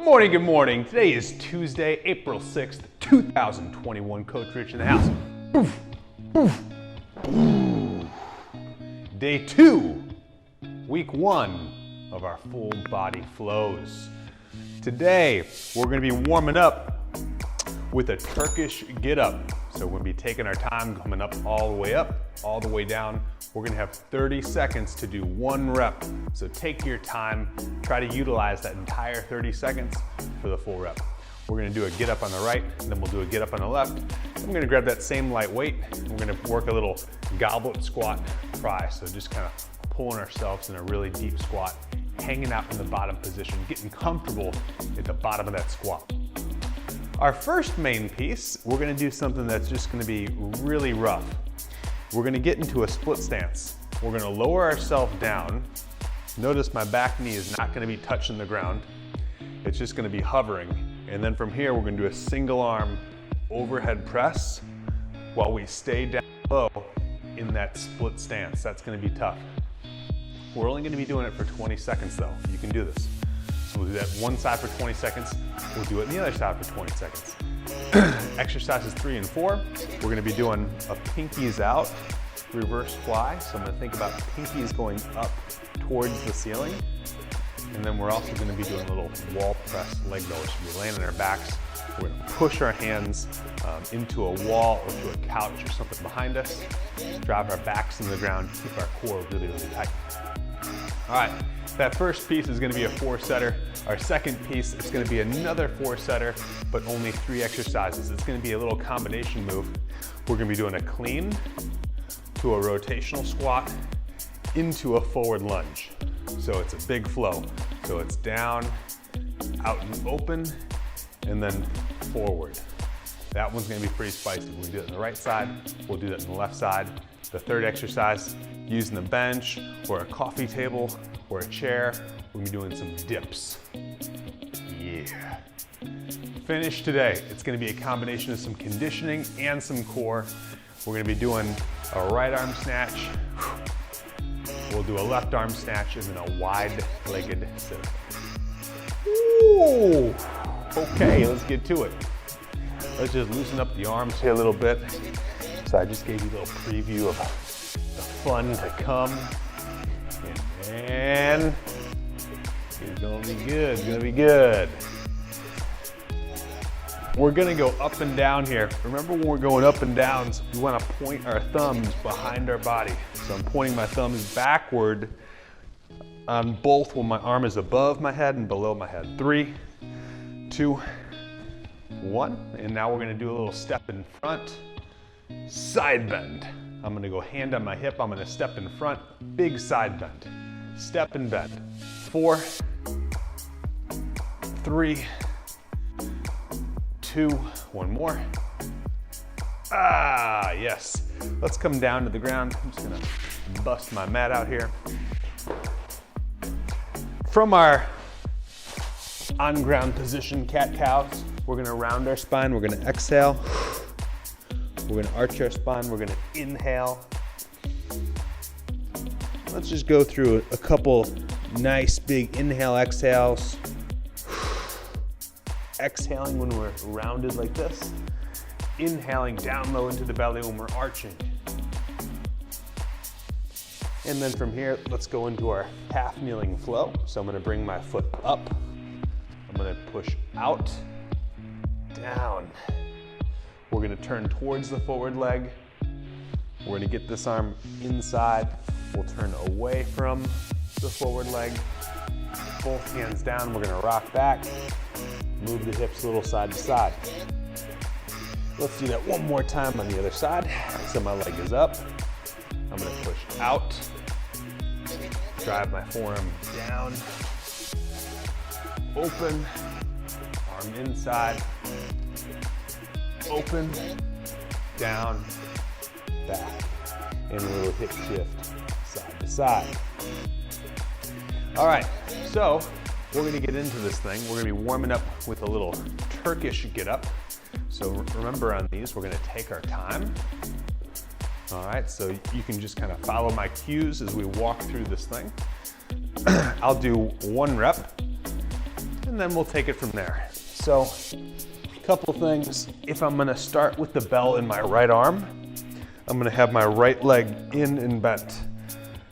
morning, good morning. Today is Tuesday, April 6th, 2021. Coach Rich in the house. Oof, oof, oof. Day 2, week 1 of our full body flows. Today, we're gonna be warming up with a Turkish get up. So we're gonna be taking our time, coming up all the way up, all the way down. We're gonna have 30 seconds to do 1 rep. So take your time, try to utilize that entire 30 seconds for the full rep. We're gonna do a get up on the right, and then we'll do a get up on the left. I'm gonna grab that same light weight. We're gonna work a little goblet squat try. So just kind of pulling ourselves in a really deep squat, hanging out in the bottom position, getting comfortable at the bottom of that squat. Our first main piece, we're gonna do something that's just gonna be really rough. We're gonna get into a split stance. We're gonna lower ourselves down. Notice my back knee is not gonna be touching the ground. It's just gonna be hovering. And then from here, we're gonna do a single arm overhead press while we stay down low in that split stance. That's gonna be tough. We're only gonna be doing it for 20 seconds though. You can do this. So we'll do that one side for 20 seconds. We'll do it on the other side for 20 seconds. Exercises 3 and 4, we're gonna be doing a pinkies out, reverse fly. So I'm gonna think about pinkies going up towards the ceiling. And then we're also gonna be doing a little wall press leg roll. So we're laying on our backs. We're gonna push our hands into a wall or to a couch or something behind us. Drive our backs into the ground, keep our core really, really tight. All right, that first piece is gonna be a 4-setter. Our second piece is gonna be another 4-setter, but only 3 exercises. It's gonna be a little combination move. We're gonna be doing a clean to a rotational squat into a forward lunge. So it's a big flow. So it's down, out and open, and then forward. That one's gonna be pretty spicy. We'll do it on the right side, we'll do that on the left side. The third exercise, using the bench or a coffee table or a chair, we're gonna be doing some dips. Yeah. Finish today. It's gonna be a combination of some conditioning and some core. We're gonna be doing a right arm snatch. We'll do a left arm snatch and then a wide-legged sit-up. Ooh, okay, let's get to it. Let's just loosen up the arms here a little bit. So I just gave you a little preview of the fun to come. And it's gonna be good, it's gonna be good. We're gonna go up and down here. Remember when we're going up and downs, we wanna point our thumbs behind our body. So I'm pointing my thumbs backward on both when my arm is above my head and below my head. 3, 2, 1. And now we're gonna do a little step in front, side bend. I'm gonna go hand on my hip, I'm gonna step in front, big side bend. Step and bend. 4, 3, 2, 1 more. Ah, yes. Let's come down to the ground. I'm just gonna bust my mat out here. From our on-ground position, cat-cows, we're gonna round our spine, we're gonna exhale. We're gonna arch our spine, we're gonna inhale. Let's just go through a couple nice big inhale exhales. Exhaling when we're rounded like this. Inhaling down low into the belly when we're arching. And then from here, let's go into our half kneeling flow. So I'm gonna bring my foot up. I'm gonna push out, down. We're gonna turn towards the forward leg. We're gonna get this arm inside. We'll turn away from the forward leg. Both hands down, we're gonna rock back. Move the hips a little side to side. Let's do that one more time on the other side. So my leg is up. I'm gonna push out. Drive my forearm down. Open, arm inside. Open, down, back. And a little hip shift, side to side. All right, so we're gonna get into this thing. We're gonna be warming up with a little Turkish get up. So remember on these, we're gonna take our time. All right, so you can just kind of follow my cues as we walk through this thing. I'll do 1 rep, and and then we'll take it from there. So, a couple things. If I'm gonna start with the bell in my right arm, I'm gonna have my right leg in and bent.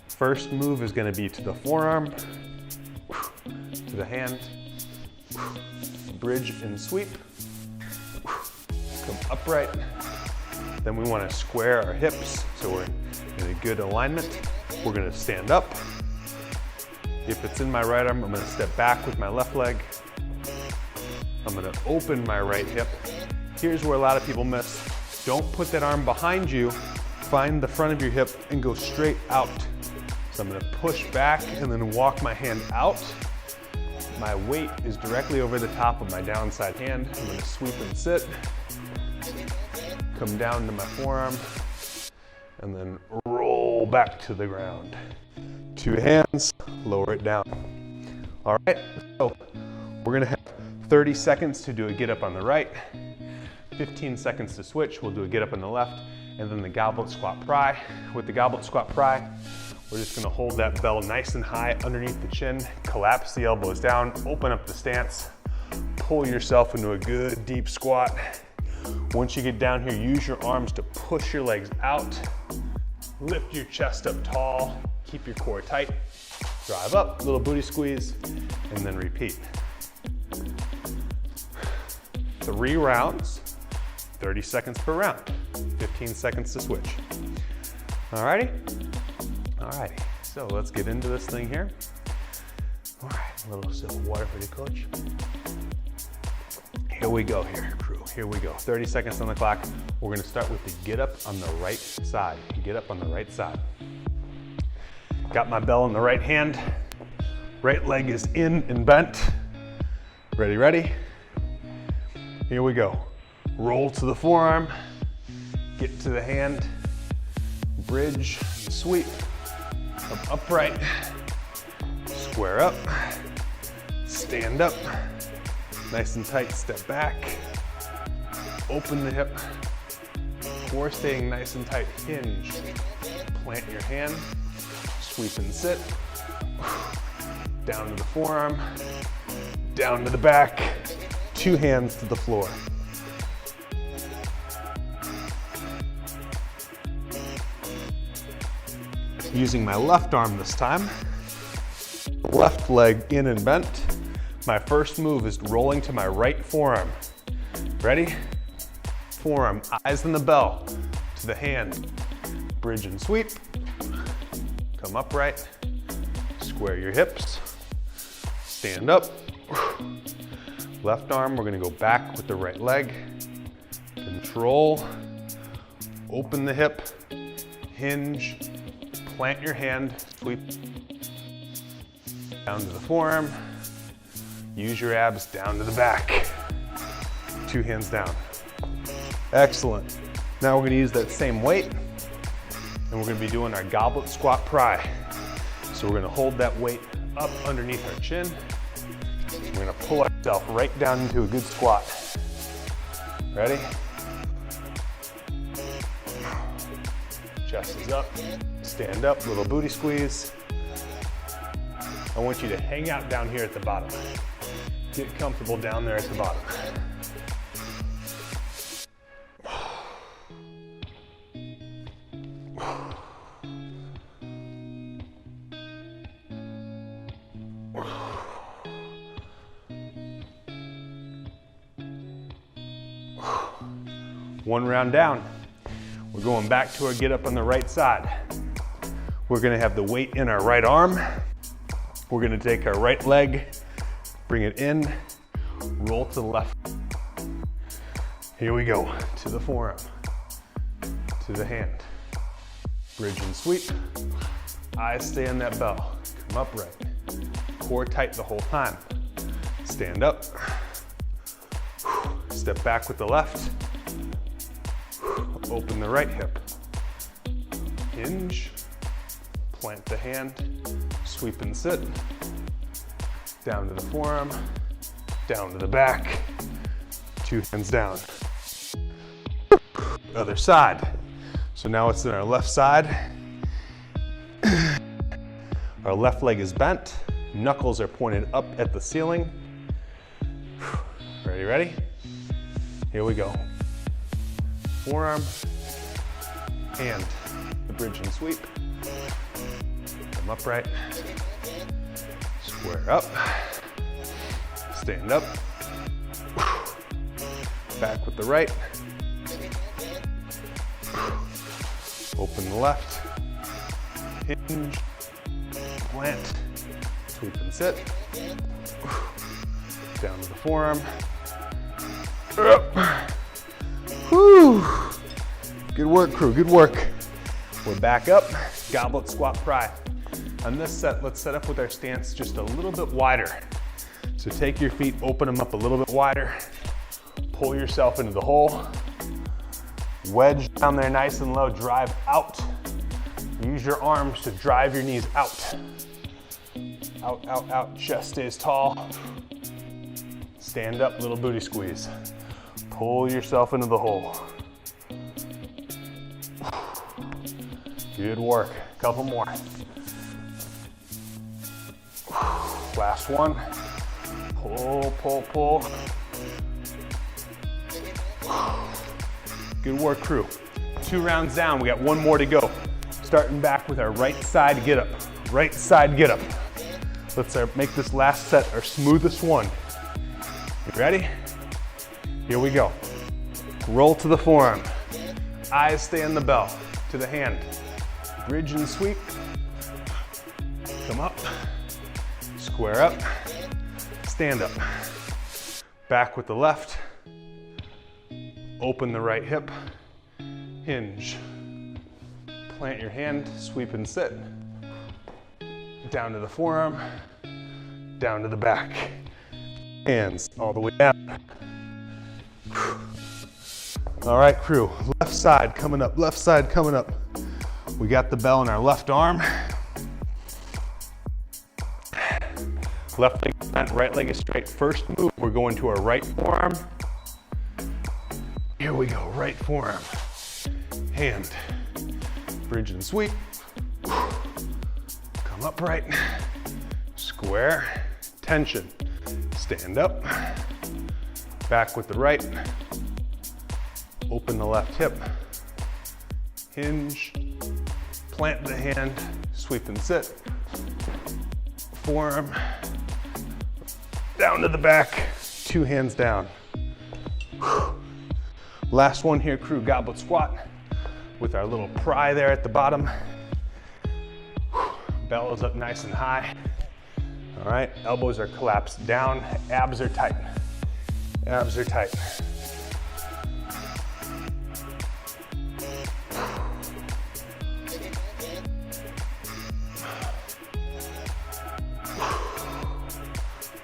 First move is gonna be to the forearm, to the hand, bridge and sweep, come upright. Then we wanna square our hips so we're in a good alignment. We're gonna stand up. If it's in my right arm, I'm gonna step back with my left leg. I'm gonna open my right hip. Here's where a lot of people miss. Don't put that arm behind you. Find the front of your hip and go straight out. So I'm gonna push back and then walk my hand out. My weight is directly over the top of my downside hand. I'm gonna sweep and sit. Come down to my forearm and then roll back to the ground. Two hands, lower it down. All right, so we're gonna have 30 seconds to do a get up on the right, 15 seconds to switch. We'll do a get up on the left, and then the goblet squat pry. With the goblet squat pry, we're just gonna hold that bell nice and high underneath the chin, collapse the elbows down, open up the stance, pull yourself into a good deep squat. Once you get down here, use your arms to push your legs out, lift your chest up tall, keep your core tight, drive up, little booty squeeze, and then repeat. 3 rounds, 30 seconds per round, 15 seconds to switch. Alrighty? Alrighty, so let's get into this thing here. All right, a little sip of water for you, coach. Here we go here, crew, here we go. 30 seconds on the clock. We're gonna start with the get up on the right side. Get up on the right side. Got my bell in the right hand. Right leg is in and bent. Ready, ready? Here we go. Roll to the forearm, get to the hand, bridge, sweep, come upright, square up, stand up, nice and tight, step back, open the hip, core staying nice and tight, hinge, plant your hand, sweep and sit, down to the forearm, down to the back, 2 hands to the floor. Using my left arm this time, left leg in and bent. My first move is rolling to my right forearm. Ready? Forearm, eyes on the bell, to the hand, bridge and sweep, come upright, square your hips, stand up. Left arm, we're gonna go back with the right leg, control, open the hip, hinge, plant your hand, sweep down to the forearm, use your abs down to the back, 2 hands down. Excellent. Now we're gonna use that same weight and we're gonna be doing our goblet squat pry. So we're gonna hold that weight up underneath our chin. We're gonna pull ourselves right down into a good squat. Ready? Chest is up, stand up, little booty squeeze. I want you to hang out down here at the bottom. Get comfortable down there at the bottom. One round down. We're going back to our get up on the right side. We're gonna have the weight in our right arm. We're gonna take our right leg, bring it in, roll to the left. Here we go, to the forearm, to the hand. Bridge and sweep, eyes stay on that bell. Come upright, core tight the whole time. Stand up, step back with the left, open the right hip, hinge, plant the hand, sweep and sit, down to the forearm, down to the back, 2 hands down. Other side. So now it's in our left side. Our left leg is bent, knuckles are pointed up at the ceiling. Ready, ready? Here we go. Forearm, hand, the bridge and sweep. Come upright, square up, stand up, back with the right, open the left, hinge, plant, sweep and sit, down to the forearm, up. Whew. Good work, crew, good work. We're back up, goblet squat pry. On this set, let's set up with our stance just a little bit wider. So take your feet, open them up a little bit wider, pull yourself into the hole, wedge down there nice and low, drive out. Use your arms to drive your knees out. Out, out, out, chest stays tall. Stand up, little booty squeeze. Pull yourself into the hole. Good work, couple more. Last one. Pull, pull, pull. Good work, crew. 2 rounds down, we got 1 more to go. Starting back with our right side get up. Right side get up. Let's make this last set our smoothest one. You ready? Here we go. Roll to the forearm. Eyes stay on the bell. To the hand. Bridge and sweep. Come up. Square up. Stand up. Back with the left. Open the right hip. Hinge. Plant your hand. Sweep and sit. Down to the forearm. Down to the back. Hands all the way down. All right, crew, left side coming up, left side coming up. We got the bell in our left arm. Left leg is bent, right leg is straight. First move, we're going to our right forearm. Here we go, right forearm. Hand, bridge and sweep. Come upright, square, tension. Stand up, back with the right, open the left hip, hinge, plant the hand, sweep and sit, forearm, down to the back, 2 hands down. Last one here, crew, goblet squat with our little pry there at the bottom. Bellows up nice and high. All right, elbows are collapsed down, abs are tight. Abs are tight.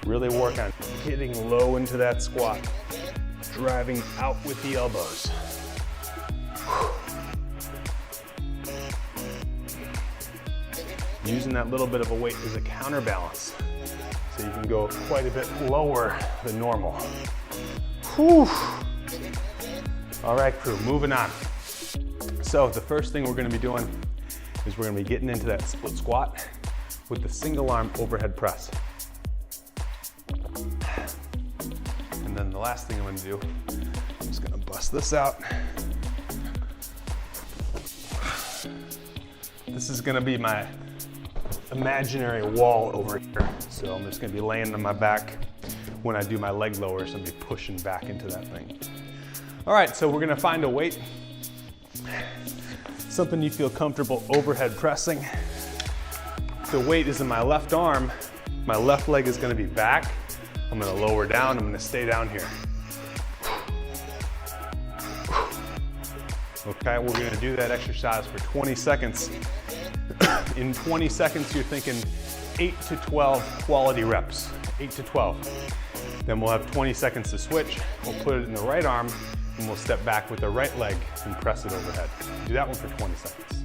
Really work on getting low into that squat, driving out with the elbows. Using that little bit of a weight as a counterbalance. So you can go quite a bit lower than normal. Whew. All right, crew, moving on. So the first thing we're gonna be doing is we're gonna be getting into that split squat with the single arm overhead press. And then the last thing I'm gonna do, I'm just gonna bust this out. This is gonna be my imaginary wall over here. So I'm just gonna be laying on my back. When I do my leg lowers, I'm gonna be pushing back into that thing. All right, so we're gonna find a weight, something you feel comfortable overhead pressing. The weight is in my left arm. My left leg is gonna be back. I'm gonna lower down, I'm gonna stay down here. Okay, we're gonna do that exercise for 20 seconds. In 20 seconds, you're thinking 8 to 12 quality reps, 8 to 12. Then we'll have 20 seconds to switch. We'll put it in the right arm and we'll step back with the right leg and press it overhead. Do that one for 20 seconds.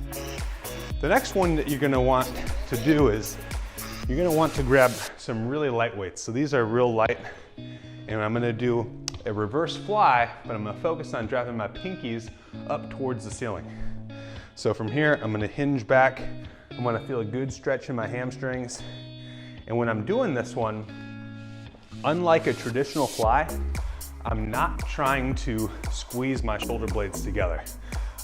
The next one that you're gonna want to do is you're gonna want to grab some really light weights. So these are real light, and I'm gonna do a reverse fly, but I'm gonna focus on driving my pinkies up towards the ceiling. So from here, I'm gonna hinge back. I'm gonna feel a good stretch in my hamstrings. And when I'm doing this one, unlike a traditional fly, I'm not trying to squeeze my shoulder blades together.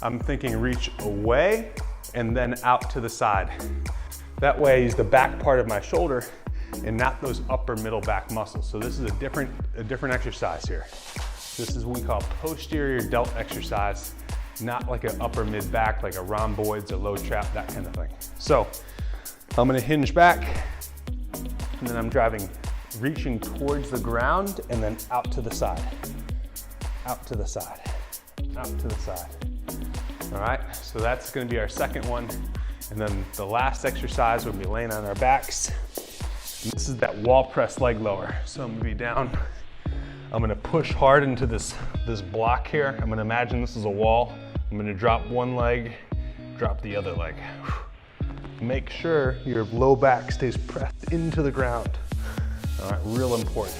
I'm thinking reach away and then out to the side. That way I use the back part of my shoulder and not those upper middle back muscles. So this is a different exercise here. This is what we call posterior delt exercise, not like an upper mid back, like a rhomboids or low trap, that kind of thing. So I'm gonna hinge back and then I'm reaching towards the ground and then out to the side, out to the side, out to the side. All right, so that's gonna be our second one. And then the last exercise, we'll be laying on our backs. And this is that wall press leg lower. So I'm gonna be down. I'm gonna push hard into this block here. I'm gonna imagine this is a wall. I'm gonna drop one leg, drop the other leg. Make sure your low back stays pressed into the ground. All right, real important.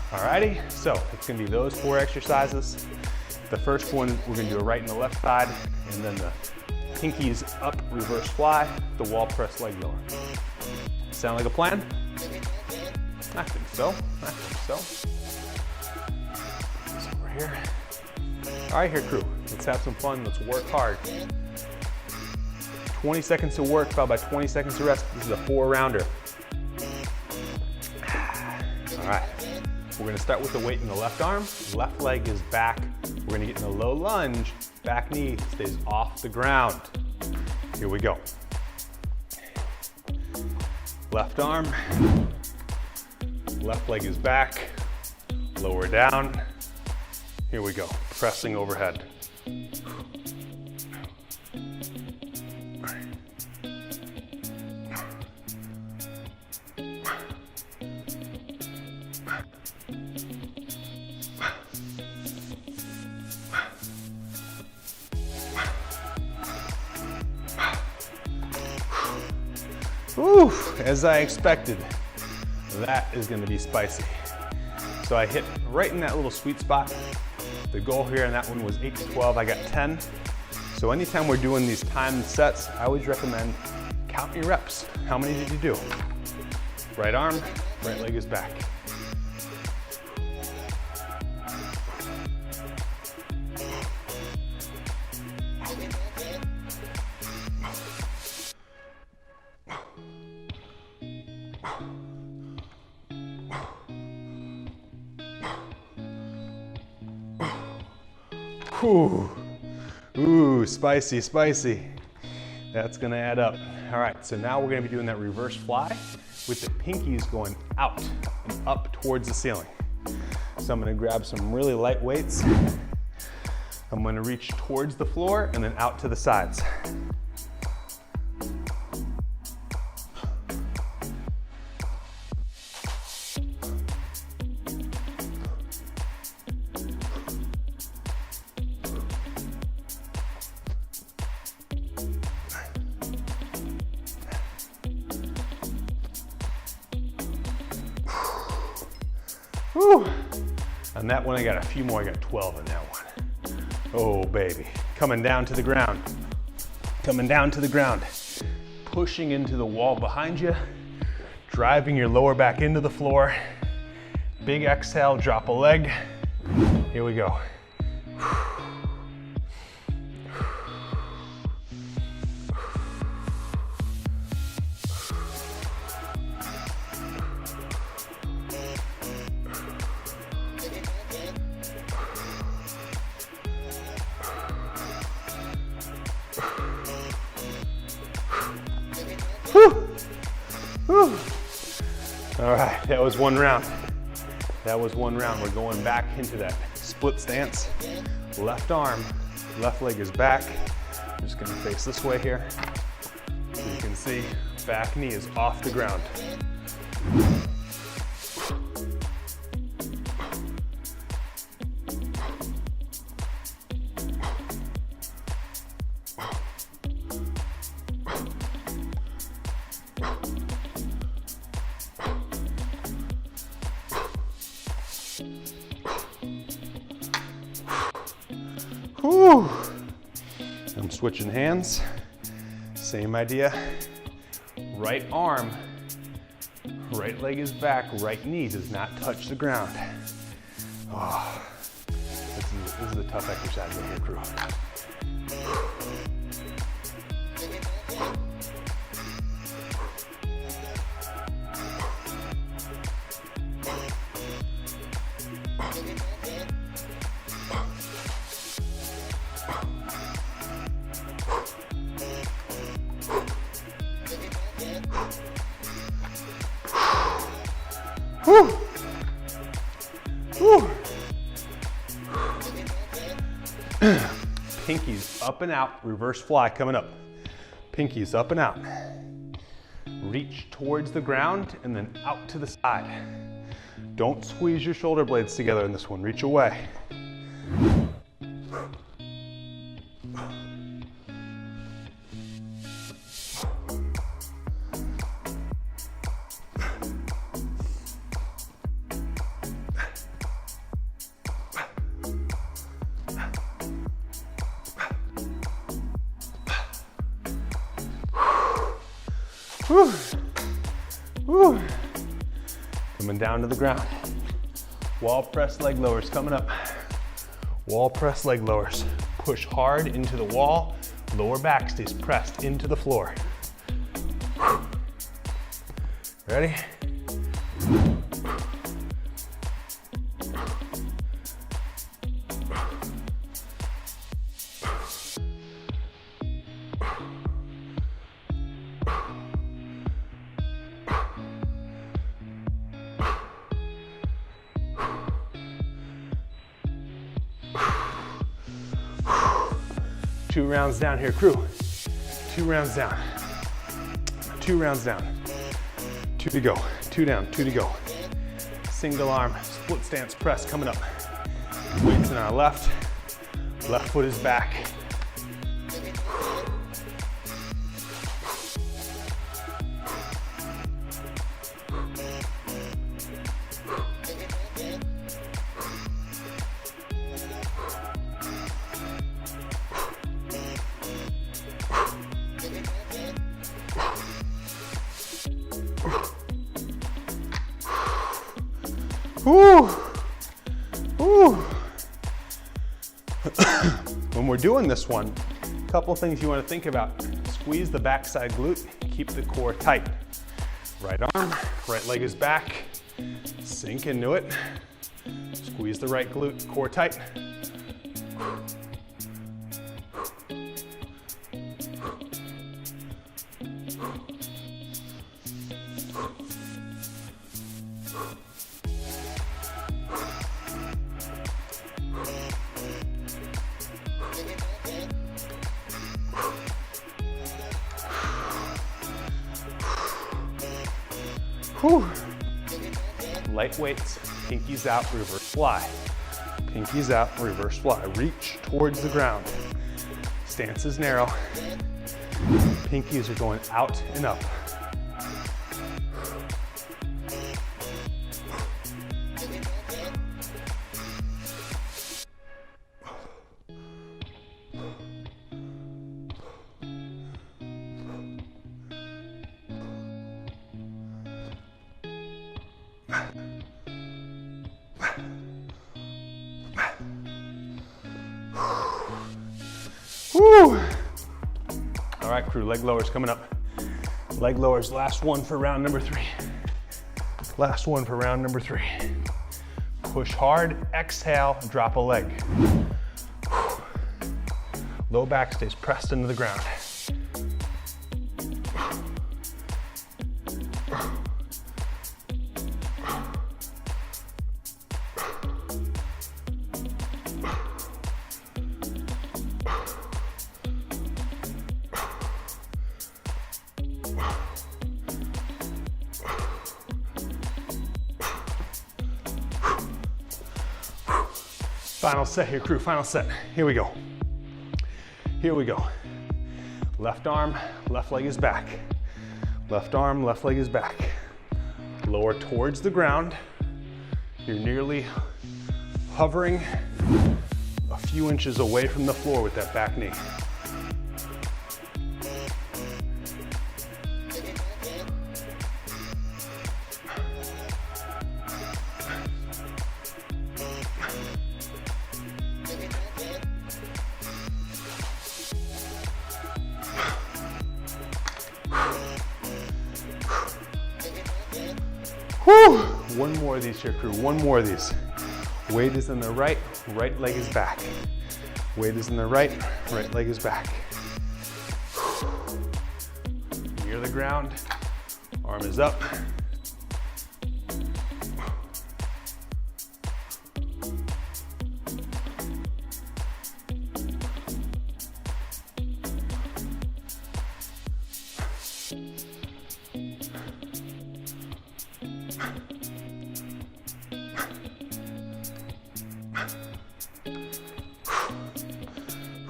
Alrighty, so it's gonna be those 4 exercises. The first one, we're gonna do a right and the left side, and then the pinkies up, reverse fly, the wall press leg lower. Sound like a plan? I think so, I think so. It's over here. All right, here crew, let's have some fun, let's work hard. 20 seconds to work, followed by 20 seconds to rest. This is a 4-rounder. All right, we're gonna start with the weight in the left arm. Left leg is back. We're gonna get in a low lunge. Back knee stays off the ground. Here we go. Left arm. Left leg is back. Lower down. Here we go. Pressing overhead. Whew, as I expected, that is gonna be spicy. So I hit right in that little sweet spot. The goal here on that one was 8 to 12, I got 10. So anytime we're doing these timed sets, I always recommend count your reps. How many did you do? Right arm, right leg is back. Ooh, spicy, spicy. That's gonna add up. All right, so now we're gonna be doing that reverse fly with the pinkies going out and up towards the ceiling. So I'm gonna grab some really light weights. I'm gonna reach towards the floor and then out to the sides. Whew. On that one, I got a few more. I got 12 in that one. Oh, baby. Coming down to the ground. Coming down to the ground. Pushing into the wall behind you. Driving your lower back into the floor. Big exhale, drop a leg. Here we go. Whew. All right, that was one round. That was one round. We're going back into that split stance. Left arm, left leg is back. I'm just gonna face this way here. So you can see, back knee is off the ground. Whew. I'm switching hands. Same idea. Right arm, right leg is back, right knee does not touch the ground. Oh, this is a tough exercise right here, crew. Whew. Whew. Pinkies up and out, reverse fly coming up. Pinkies up and out. Reach towards the ground and then out to the side. Don't squeeze your shoulder blades together in this one, reach away. Whew. Whew. Coming down to the ground. Wall press leg lowers coming up. Wall press leg lowers. Push hard into the wall. Lower back stays pressed into the floor. Whew. Ready? 2 rounds down here, crew. 2 rounds down. 2 rounds down. 2 to go. 2 down, 2 to go. Single arm, split stance press coming up. Weights in our left. Left foot is back. Whew. Whew. When we're doing this one, a couple things you want to think about. Squeeze the backside glute, keep the core tight. Right arm, right leg is back. Sink into it. Squeeze the right glute, core tight. Whew. Light weights, pinkies out, reverse fly. Pinkies out, reverse fly. Reach towards the ground. Stance is narrow. Pinkies are going out and up. Whew. All right, crew, leg lowers coming up. Leg lowers, last one for round number 3. Last one for round number 3. Push hard, exhale, drop a leg. Whew. Low back stays pressed into the ground. Final set here, crew, final set. Here we go. Here we go. Left arm, left leg is back. Left arm, left leg is back. Lower towards the ground. You're nearly hovering a few inches away from the floor with that back knee. Whew. One more of these here, crew. One more of these. Weight is in the right leg is back. Weight is in the right leg is back. Near the ground, arm is up.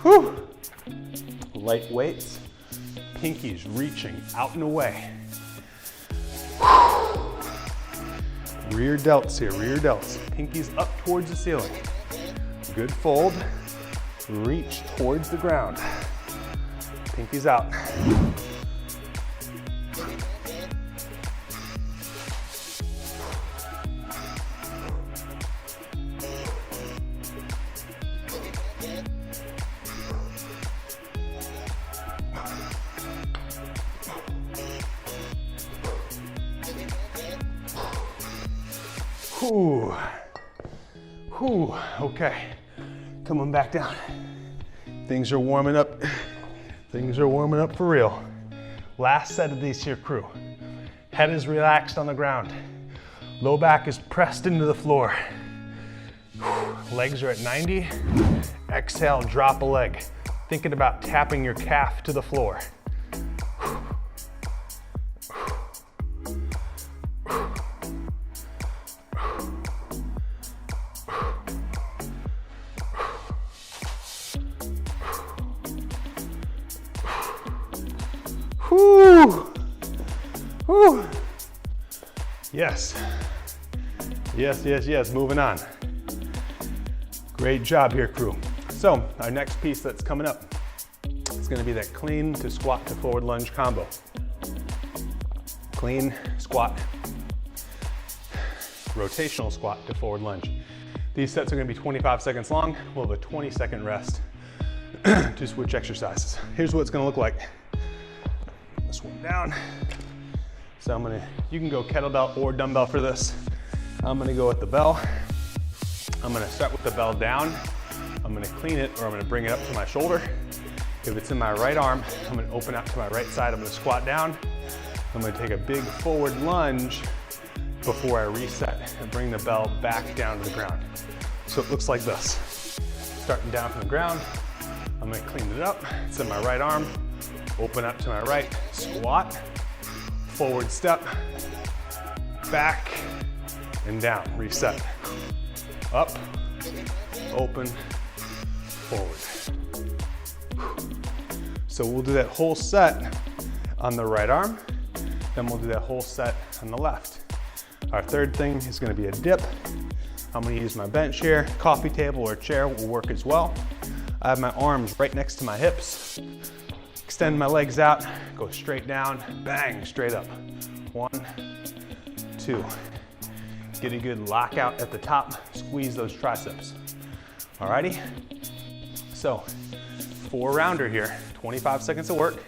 Whew. Light weights, pinkies reaching out and away. Rear delts here, rear delts. Pinkies up towards the ceiling. Good fold, reach towards the ground. Pinkies out. Whew. Whew. Okay, coming back down. Things are warming up. Things are warming up for real. Last set of these here, crew. Head is relaxed on the ground. Low back is pressed into the floor. Legs are at 90. Exhale, drop a leg. Thinking about tapping your calf to the floor. Whew. Whew. Yes. Yes, yes, yes, moving on. Great job here, crew. So our next piece that's coming up is gonna be that clean to squat to forward lunge combo. Clean, squat, rotational squat to forward lunge. These sets are gonna be 25 seconds long. We'll have a 20-second rest to switch exercises. Here's what it's gonna look like. This one down. So you can go kettlebell or dumbbell for this. I'm gonna go with the bell. I'm gonna start with the bell down. I'm gonna clean it, or I'm gonna bring it up to my shoulder. If it's in my right arm, I'm gonna open out to my right side. I'm gonna squat down. I'm gonna take a big forward lunge before I reset and bring the bell back down to the ground. So it looks like this. Starting down from the ground, I'm gonna clean it up. It's in my right arm. Open up to my right, squat, forward step, back, and down, reset. Up, open, forward. So we'll do that whole set on the right arm, then we'll do that whole set on the left. Our third thing is gonna be a dip. I'm gonna use my bench here, coffee table or chair will work as well. I have my arms right next to my hips. Extend my legs out, go straight down, bang, straight up. 1, 2. Get a good lockout at the top, squeeze those triceps. Alrighty? So, 4-rounder here, 25 seconds of work,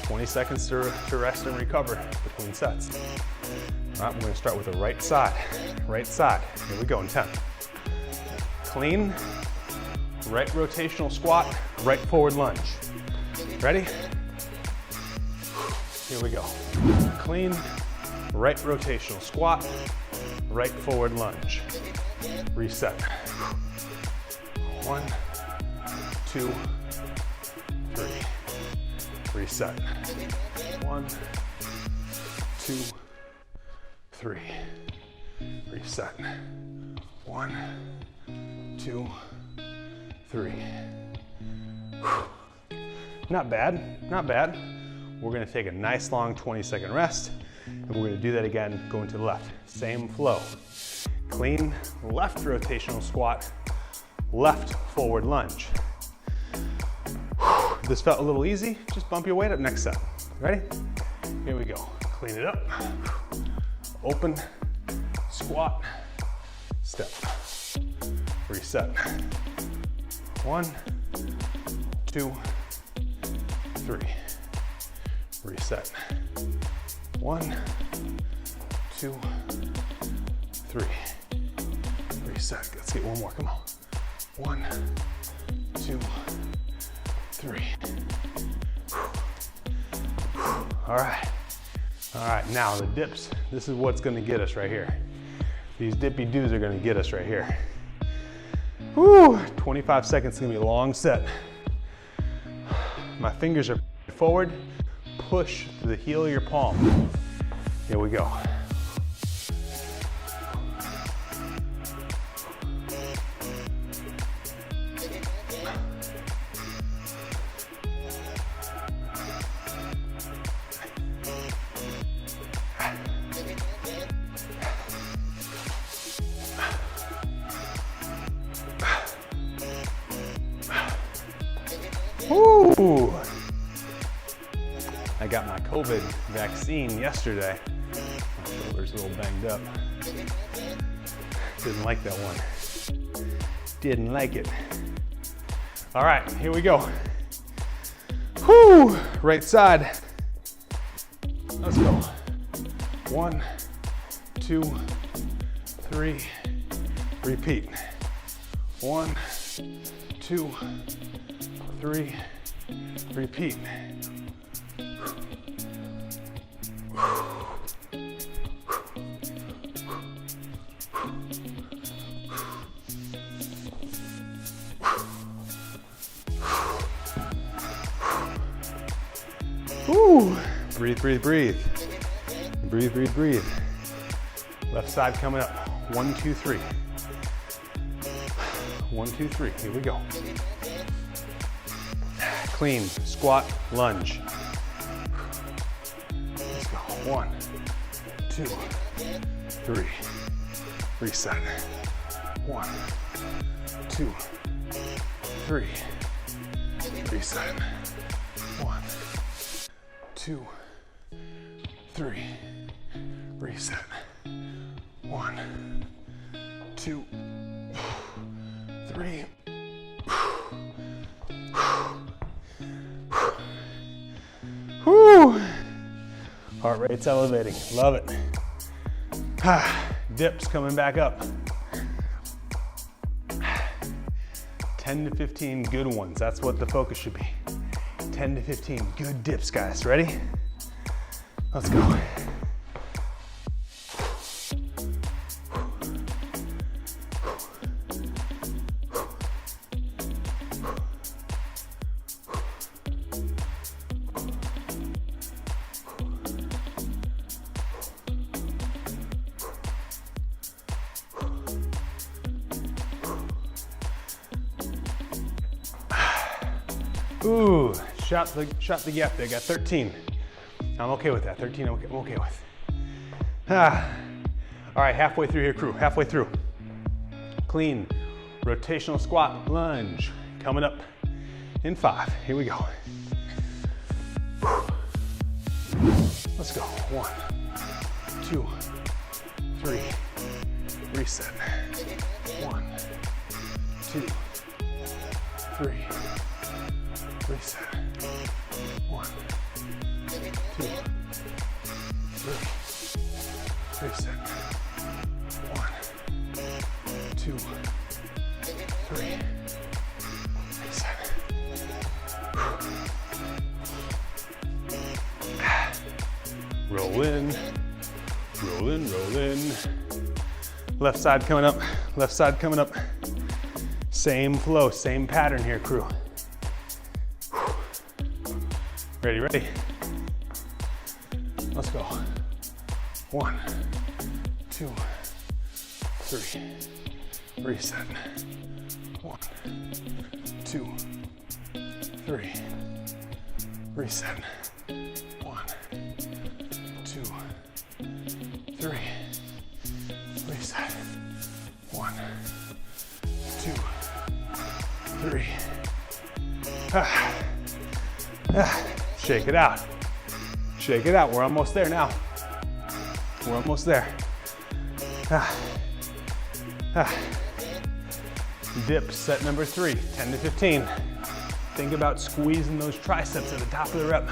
20 seconds to rest and recover between sets. All right, we're gonna start with the right side. Right side, here we go in 10. Clean, right rotational squat, right forward lunge. Ready? Here we go. Clean, right rotational squat, right forward lunge. Reset. 1, 2, 3. Reset. 1, 2, 3. Reset. 1, 2, 3. Not bad, not bad. We're gonna take a nice long 20-second rest, and we're gonna do that again, going to the left. Same flow. Clean, left rotational squat, left forward lunge. If this felt a little easy, just bump your weight up next set. Ready? Here we go. Clean it up. Open, squat, step. Reset. 1, 2, 3. Reset. 1, 2, 3. Reset. Let's get one more. Come on. 1, 2, 3. All right. All right, now the dips. This is what's gonna get us right here. These dippy doos are gonna get us right here. Whew, 25 seconds is gonna be a long set. My fingers are forward, push to the heel of your palm. Here we go. Woo! I got my COVID vaccine yesterday. My shoulder's a little banged up. Didn't like that one. Didn't like it. All right, here we go. Whoo! Right side. Let's go. 1, 2, 3. Repeat. 1, 2, 3. Repeat. Woo. Breathe, breathe, breathe. Breathe, breathe, breathe. Left side coming up. 1, 2, 3. 1, 2, 3. Here we go. Clean, squat, lunge. Let's go. 1, 2, 3. Reset. 1, 2, 3. Reset. 1, 2, 3. Reset. 1, 2, 3. Whew. Heart rate's elevating. Love it. Dips coming back up. 10 to 15 good ones. That's what the focus should be. 10 to 15 good dips, guys. Ready? Let's go. Ooh, shot the gap there, got 13. I'm okay with that, 13 I'm okay with. All right, halfway through here, crew, halfway through. Clean, rotational squat, lunge. Coming up in 5, here we go. Let's go, 1, 2, 3, reset. 1, 2, 3. Reset. 1, 2, 3. Reset. 1, 2, 3. Reset. Roll in, roll in, roll in. Left side coming up, left side coming up. Same flow, same pattern here, crew. Ready, ready? Let's go. 1, 2, 3. Reset. 1, 2, 3. Reset. 1, 2, 3. Reset. 1, 2, 3. Shake it out. Shake it out. We're almost there now. We're almost there. Dip set number 3, 10 to 15. Think about squeezing those triceps at the top of the rep.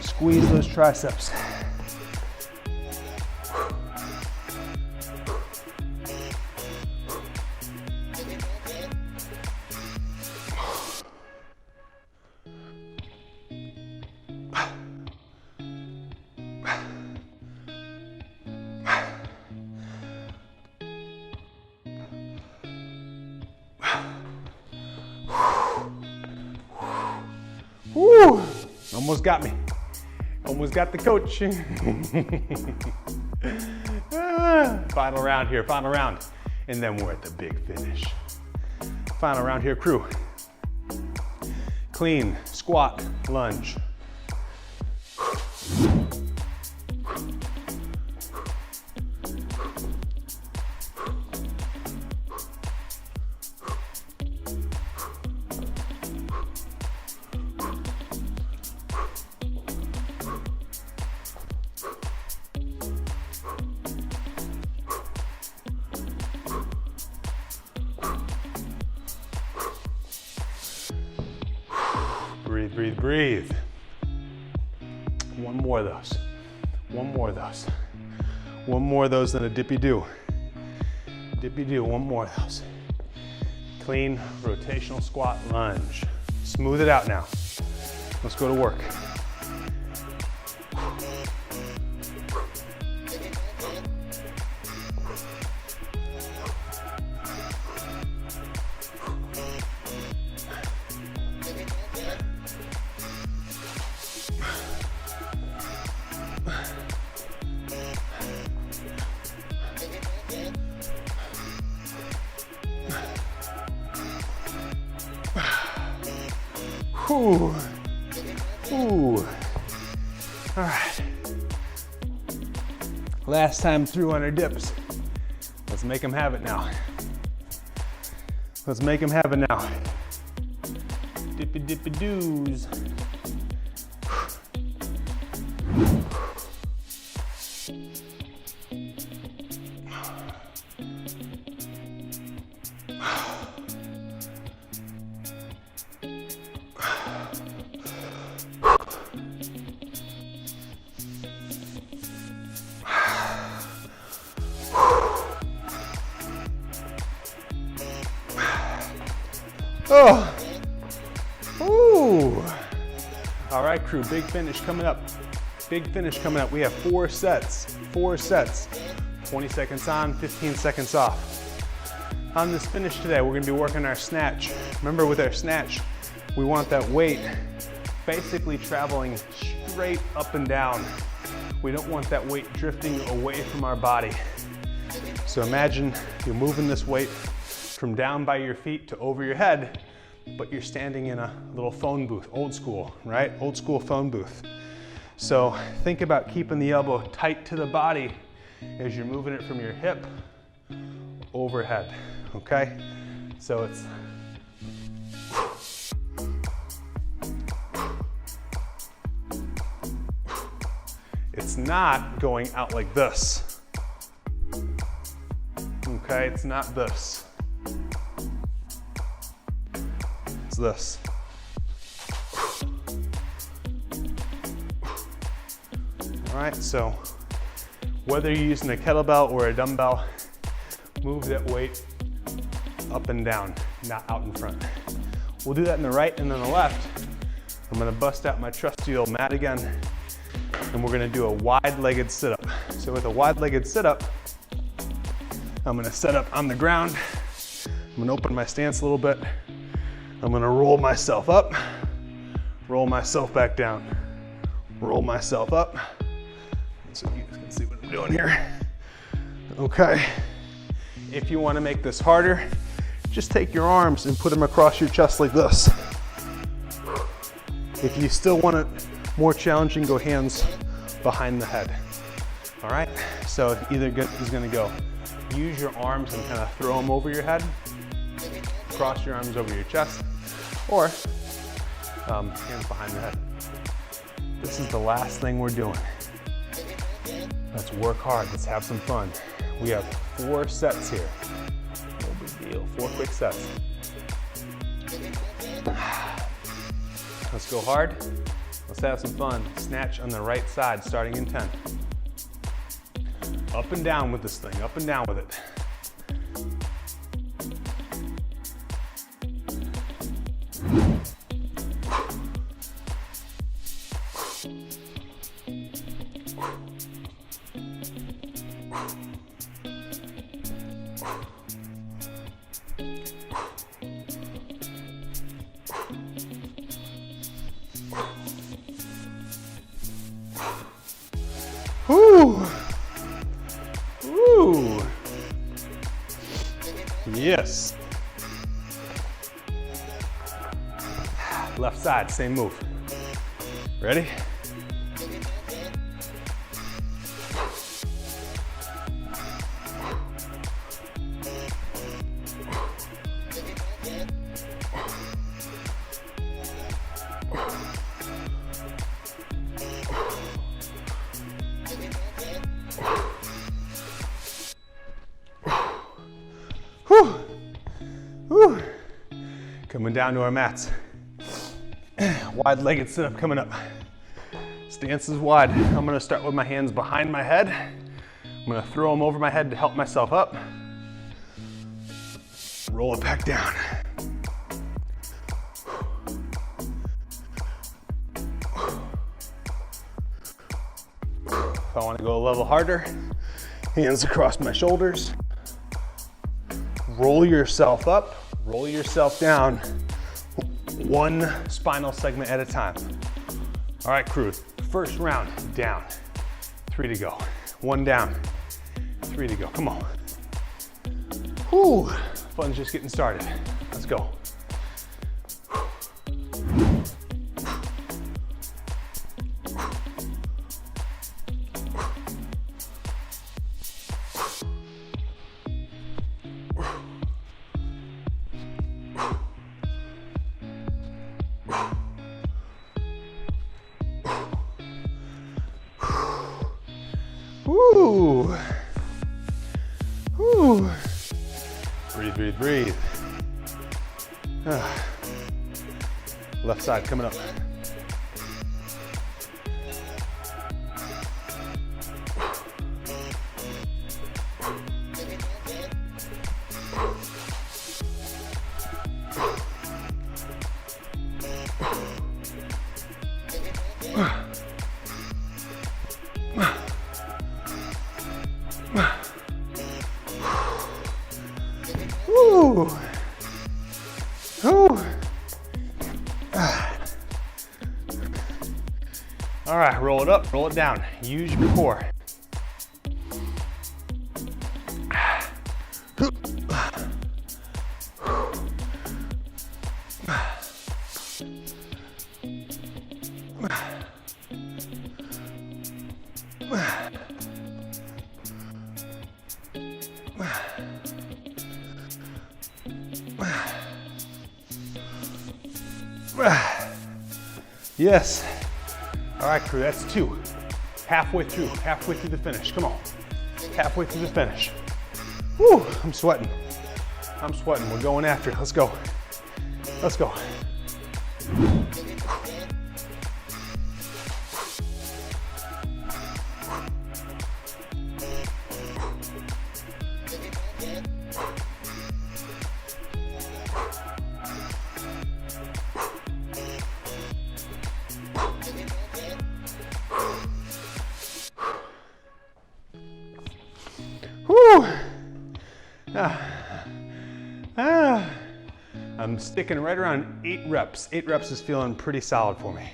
Squeeze those triceps. Woo! Almost got me. Almost got the coach. Final round here, final round. And then we're at the big finish. Final round here, crew. Clean, squat, lunge. Breathe, breathe, breathe. One more of those. One more of those. One more of those than a dippy-do. Dippy-do, one more of those. Clean, rotational squat, lunge. Smooth it out now. Let's go to work. Whew. Ooh. All right. Last time through on our dips. Let's make them have it now. Let's make them have it now. Dippy dippy doos. Oh, ooh. All right, crew, big finish coming up. Big finish coming up. We have 4 sets, 20 seconds on, 15 seconds off. On this finish today, we're gonna be working our snatch. Remember, with our snatch, we want that weight basically traveling straight up and down. We don't want that weight drifting away from our body. So imagine you're moving this weight from down by your feet to over your head, but you're standing in a little phone booth, old school, right? Old school phone booth. So think about keeping the elbow tight to the body as you're moving it from your hip overhead, okay? So it's not going out like this, okay? It's not this. It's this. All right, so whether you're using a kettlebell or a dumbbell, move that weight up and down, not out in front. We'll do that in the right and then the left. I'm gonna bust out my trusty old mat again, and we're gonna do a wide-legged sit-up. So with a wide-legged sit-up, I'm gonna set up on the ground. I'm gonna open my stance a little bit. I'm gonna roll myself up, roll myself back down, roll myself up. So you guys can see what I'm doing here. Okay. If you wanna make this harder, just take your arms and put them across your chest like this. If you still want it more challenging, go hands behind the head. All right? So either is gonna go, use your arms and kind of throw them over your head, cross your arms over your chest, or hands behind the head. This is the last thing we're doing. Let's work hard, let's have some fun. We have 4 sets here. No big deal, 4 quick sets. Let's go hard, let's have some fun. Snatch on the right side, starting in 10. Up and down with this thing, up and down with it. Yes. Left side, same move. Ready? Whew. Whew. Coming down to our mats. Wide-legged sit-up coming up. Stance is wide. I'm gonna start with my hands behind my head. I'm gonna throw them over my head to help myself up. Roll it back down. If I wanna go a level harder, hands across my shoulders. Roll yourself up, roll yourself down, one spinal segment at a time. All right, crew, first round, down. 3 to go. 1 down, 3 to go, come on. Whew, fun's just getting started. Let's go. Woo! Woo! Breathe, breathe, breathe. Left side coming up. Woo! Woo! All right, roll it up, roll it down. Use your core. Yes. All right, crew, that's 2. Halfway through the finish. Come on. Halfway through the finish. Whew, I'm sweating. I'm sweating. We're going after it. Let's go. Let's go. Whew. I'm sticking right around 8 reps. 8 reps is feeling pretty solid for me.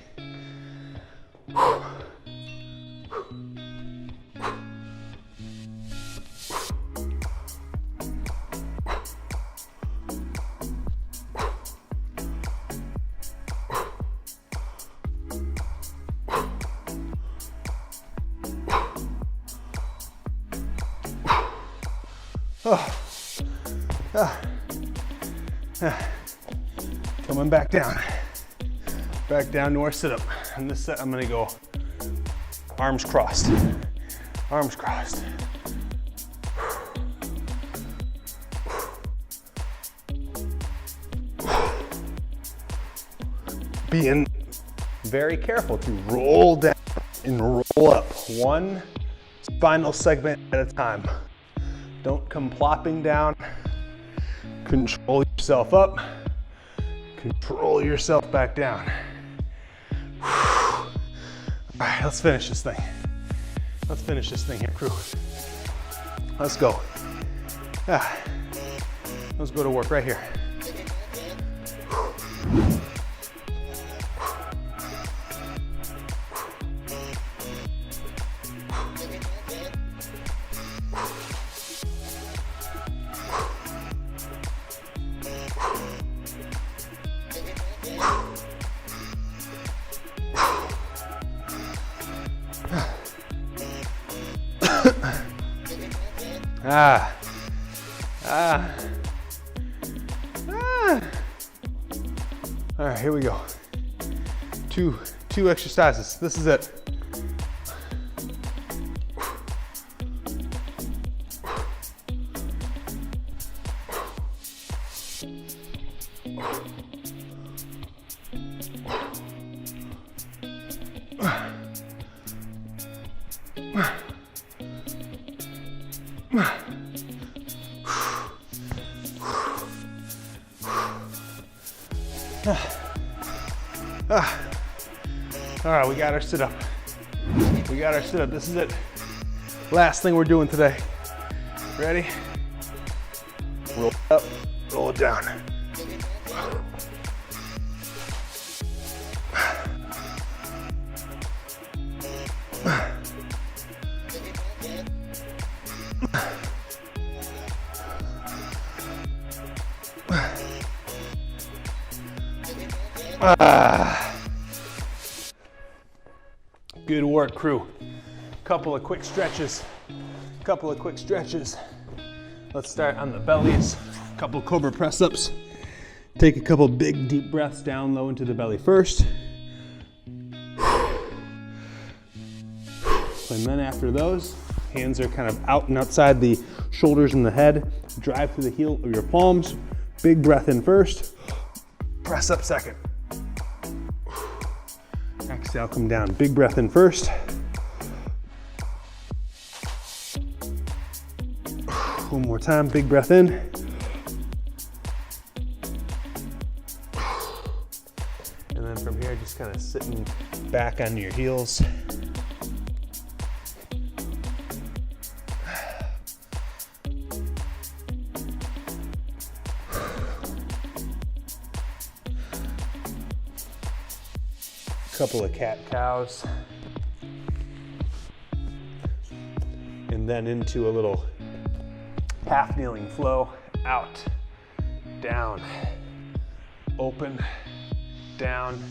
Coming back down to our sit-up. And this set, I'm gonna go arms crossed, arms crossed. Being very careful to roll down and roll up, one spinal segment at a time. Don't come plopping down. Control yourself up. Control yourself back down. All right, let's finish this thing. Let's finish this thing here, crew. Let's go. Let's go to work right here. Ah. Ah. Ah. All right, here we go. Two exercises. This is it. All right, we got our sit up. We got our sit up. This is it. Last thing we're doing today. Ready? Roll it up, roll it down. Good work, crew. Couple of quick stretches. Let's start on the bellies. Couple cobra press ups. Take a couple big deep breaths down low into the belly first. And then after those, hands are kind of out and outside the shoulders and the head. Drive through the heel of your palms. Big breath in first. Press up second. Exhale, come down. Big breath in first. One more time, big breath in. And then from here, just kind of sitting back on your heels. Couple of cat-cows. And then into a little half kneeling flow. Out, down, open, down,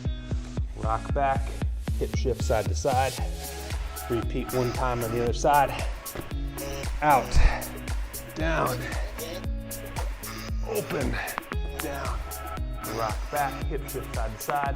rock back, hip shift side to side. Repeat one time on the other side. Out, down, open, down, rock back, hip shift side to side.